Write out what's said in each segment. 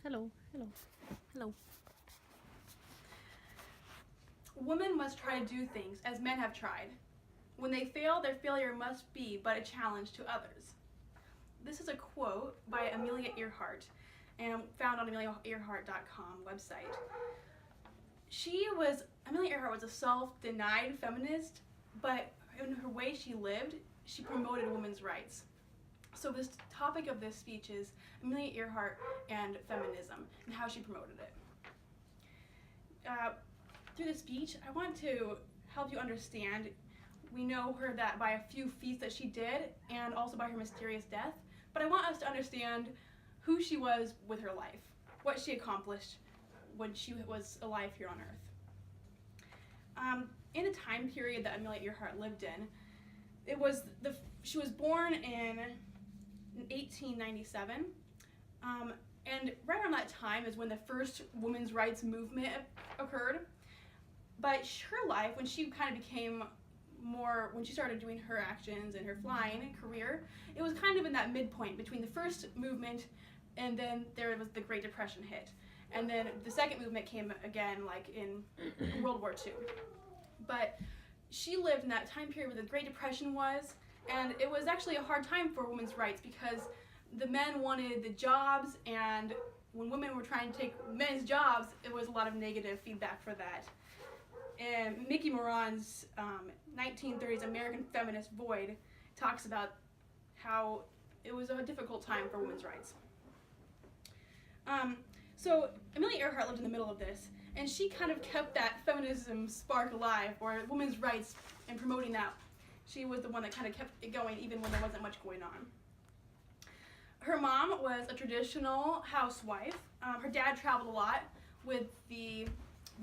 Hello, hello, hello. Women must try to do things as men have tried. When they fail, their failure must be but a challenge to others. This is a quote by Amelia Earhart, and found on ameliaearhart.com website. Amelia Earhart was a self-denied feminist, but in her way she lived, she promoted women's rights. So this topic of this speech is Amelia Earhart and feminism and how she promoted it. Through the speech, I want to help you understand. We know her that by a few feats that she did and also by her mysterious death, but I want us to understand who she was with her life, what she accomplished when she was alive here on Earth. In the time period that Amelia Earhart lived in, she was born in 1897, and right around that time is when the first women's rights movement occurred. But her life, when she kind of became when she started doing her actions and her flying career, it was kind of in that midpoint between the first movement and then there was the Great Depression hit. And then the second movement came again like in World War II. But she lived in that time period where the Great Depression was, and it was actually a hard time for women's rights because the men wanted the jobs, and when women were trying to take men's jobs, it was a lot of negative feedback for that. And Mickey Moran's 1930s American Feminist Void talks about how it was a difficult time for women's rights. So Amelia Earhart lived in the middle of this, and she kind of kept that feminism spark alive, or women's rights, and promoting that. She was the one that kind of kept it going even when there wasn't much going on. Her mom was a traditional housewife. Her dad traveled a lot with the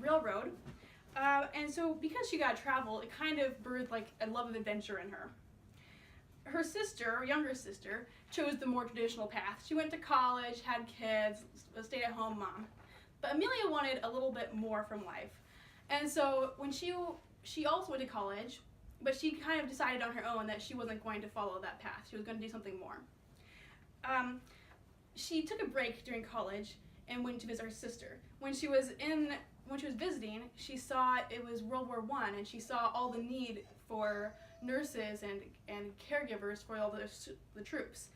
railroad. And so because she got to travel, it kind of birthed like a love of adventure in her. Her younger sister, chose the more traditional path. She went to college, had kids, a stay-at-home mom. But Amelia wanted a little bit more from life. And so when she also went to college, but she kind of decided on her own that she wasn't going to follow that path. She was going to do something more. She took a break during college and went to visit her sister. When she was visiting, she saw it was World War I, and she saw all the need for nurses and caregivers for all the troops.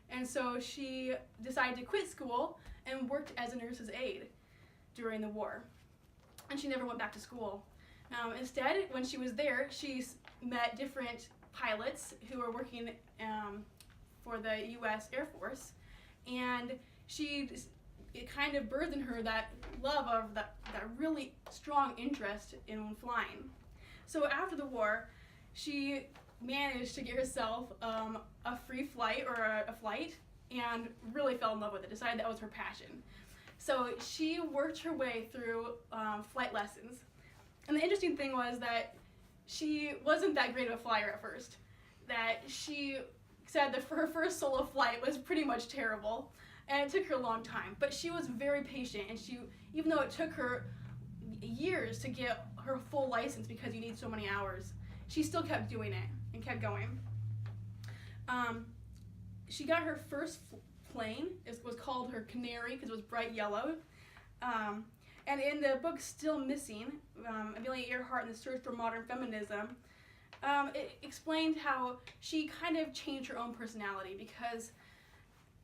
And so she decided to quit school and worked as a nurse's aide during the war. And she never went back to school. Instead, when she was there, she met different pilots who were working for the U.S. Air Force, and it kind of birthed in her that love of that really strong interest in flying. So after the war, she managed to get herself a free flight, or a flight, and really fell in love with it, decided that was her passion. So she worked her way through flight lessons. And the interesting thing was that she wasn't that great of a flyer at first. That she said that her first solo flight was pretty much terrible, and it took her a long time. But she was very patient, and even though it took her years to get her full license because you need so many hours, she still kept doing it and kept going. She got her first plane. It was called her Canary because it was bright yellow. And in the book Still Missing, Amelia Earhart and the Search for Modern Feminism, it explained how she kind of changed her own personality because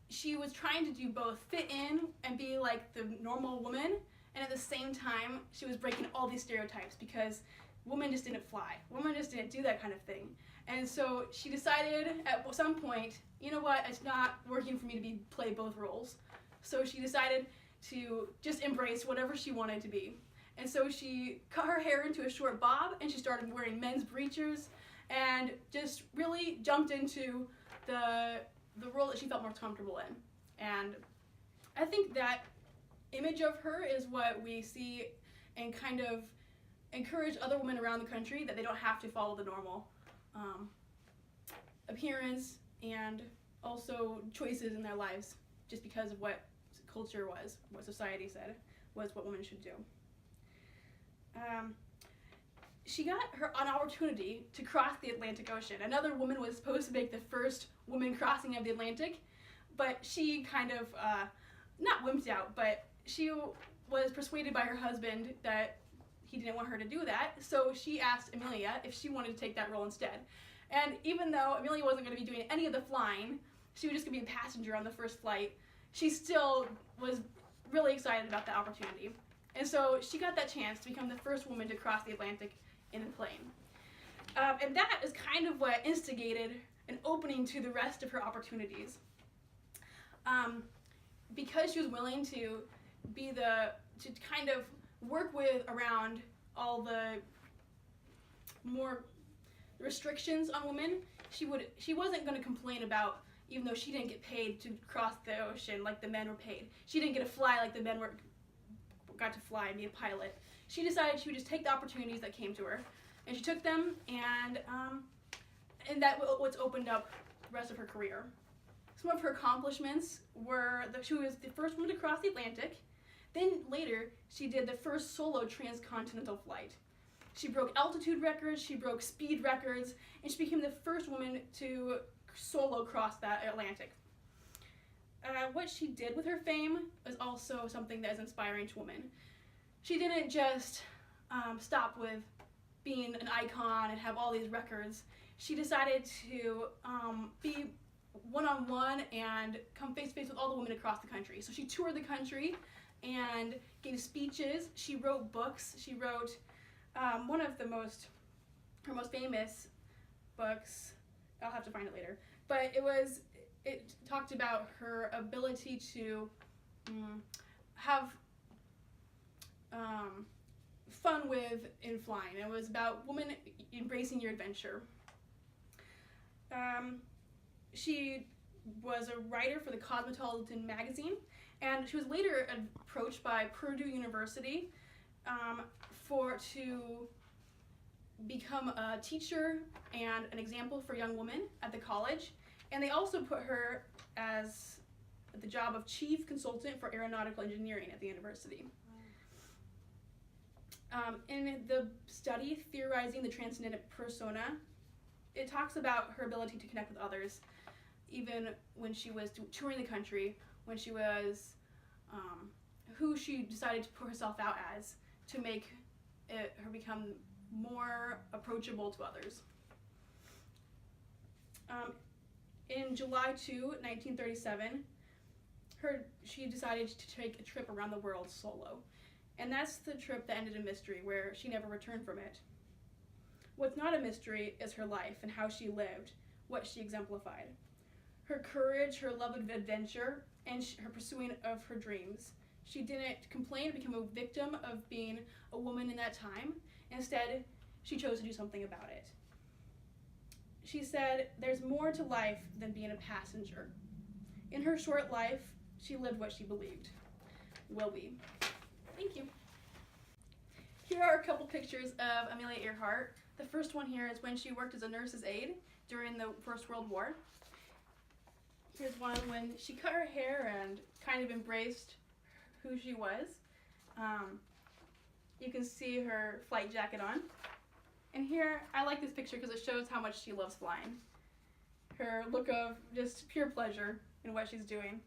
she was trying to do both fit in and be like the normal woman, and at the same time she was breaking all these stereotypes because women just didn't fly. Women just didn't do that kind of thing. And so she decided at some point, you know what, it's not working for me to play both roles. So she decided to just embrace whatever she wanted to be. And so she cut her hair into a short bob, and she started wearing men's breeches and just really jumped into the role that she felt most comfortable in. And I think that image of her is what we see and kind of encourage other women around the country, that they don't have to follow the normal appearance and also choices in their lives just because of what culture was, what society said was what women should do. She got an opportunity to cross the Atlantic Ocean. Another woman was supposed to make the first woman crossing of the Atlantic, but she kind of not wimped out, but she was persuaded by her husband that he didn't want her to do that, so she asked Amelia if she wanted to take that role instead. And even though Amelia wasn't going to be doing any of the flying, she was just going to be a passenger on the first flight, she still was really excited about the opportunity. And so she got that chance to become the first woman to cross the Atlantic in a plane. And that is kind of what instigated an opening to the rest of her opportunities. Because she was willing to kind of work with around all the more restrictions on women, she wasn't going to complain about, even though she didn't get paid to cross the ocean like the men were paid. She didn't get to fly like the men got to fly and be a pilot. She decided she would just take the opportunities that came to her, and she took them, and that what's opened up the rest of her career. Some of her accomplishments were that she was the first woman to cross the Atlantic. Then later, she did the first solo transcontinental flight. She broke altitude records, she broke speed records, and she became the first woman to solo cross that Atlantic. What she did with her fame is also something that is inspiring to women. She didn't just stop with being an icon and have all these records. She decided to be one-on-one and come face-to-face with all the women across the country. So she toured the country and gave speeches. She wrote books. She wrote one of her most famous books. I'll have to find it later. But it talked about her ability to have fun in flying. It was about women embracing your adventure. She was a writer for the Cosmopolitan magazine, and she was later approached by Purdue University to become a teacher and an example for young women at the college. And they also put her as the job of chief consultant for aeronautical engineering at the university. In the study, Theorizing the Transcendent Persona, it talks about her ability to connect with others, even when she was touring the country, when she was who she decided to put herself out as to make her become more approachable to others. In July 2, 1937, she decided to take a trip around the world solo. And that's the trip that ended in mystery, where she never returned from it. What's not a mystery is her life and how she lived, what she exemplified. Her courage, her love of adventure, and her pursuing of her dreams. She didn't complain or become a victim of being a woman in that time. Instead, she chose to do something about it. She said, "There's more to life than being a passenger." In her short life, she lived what she believed. Will we? Thank you. Here are a couple pictures of Amelia Earhart. The first one here is when she worked as a nurse's aide during the First World War. Here's one when she cut her hair and kind of embraced who she was. You can see her flight jacket on. And here, I like this picture because it shows how much she loves flying. Her look of just pure pleasure in what she's doing.